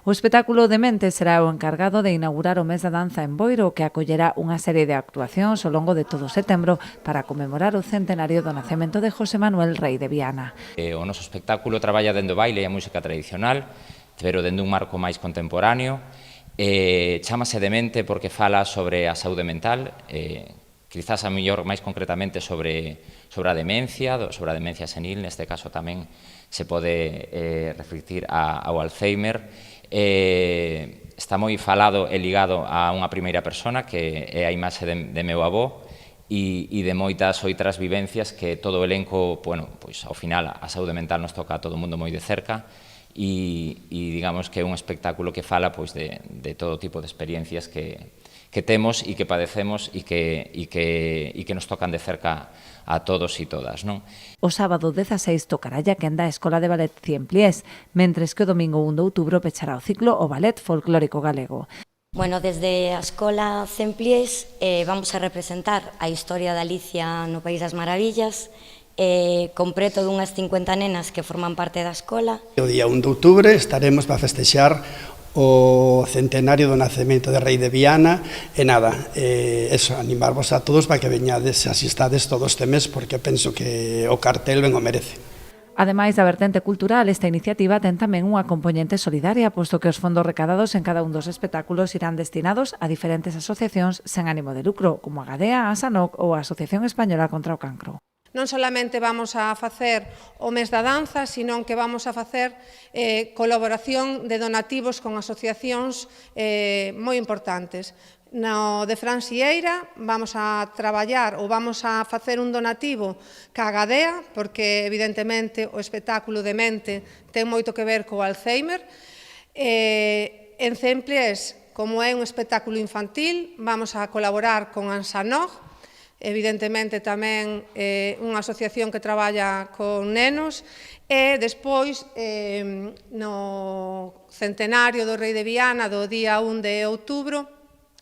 O espectáculo Demente será o encargado de inaugurar o mes da danza en Boiro, que acollerá unha serie de actuacións ao longo de todo setembro para conmemorar o centenario do nacemento de José Manuel Rei de Viana. O noso espectáculo traballa dende o baile e a música tradicional, pero dende un marco máis contemporáneo. Chámase Demente porque fala sobre a saúde mental, quizás a mellor máis concretamente sobre a demencia senil, neste caso tamén se pode reflectir ao Alzheimer. Está moi falado e ligado a unha primeira persona que é a imaxe de meu avó e de moitas outras vivencias que todo o elenco, bueno, pois ao final a saúde mental nos toca a todo o mundo moi de cerca e digamos que é un espectáculo que fala pois de todo tipo de experiencias que temos e que padecemos e que nos tocan de cerca a todos e todas, non? O sábado 16 tocará a quenda a Escola de Ballet Ciempliés, mentres que o domingo 1 de outubro pechará o ciclo o Ballet Folclórico Galego. Bueno, desde a Escola Ciempliés vamos a representar a historia de Alicia no País das Maravillas, con preto dunhas 50 nenas que forman parte da escola. O día 1 de outubro estaremos para festexar o centenario do nacemento de Rei de Viana e nada, animarvos a todos para que veñades e asistades todo este mes porque penso que o cartel ben o merece. Ademais da vertente cultural, esta iniciativa ten tamén unha componente solidaria, posto que os fondos recadados en cada un dos espectáculos irán destinados a diferentes asociacións sen ánimo de lucro, como a Gadea, a SANOC ou a Asociación Española contra o Cancro. Non solamente vamos a facer o mes da danza, sino que vamos a facer colaboración de donativos con asociacións moi importantes. No de Fran Sieira vamos a traballar ou vamos a facer un donativo ca Gadea, porque evidentemente o espectáculo Demente ten moito que ver co Alzheimer. En Ciempliés, como é un espectáculo infantil, vamos a colaborar con Ansanog, evidentemente tamén unha asociación que traballa con nenos, e despois no centenario do Rei de Viana do día 1 de outubro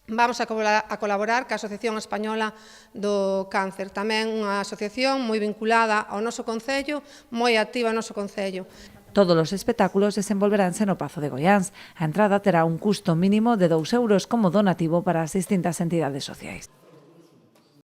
vamos a colaborar ca Asociación Española do Cáncer, tamén unha asociación moi vinculada ao noso concello, moi activa ao noso concello. Todos os espectáculos desenvolveránse no Pazo de Goiáns. A entrada terá un custo mínimo de 2 euros como donativo para as distintas entidades sociais.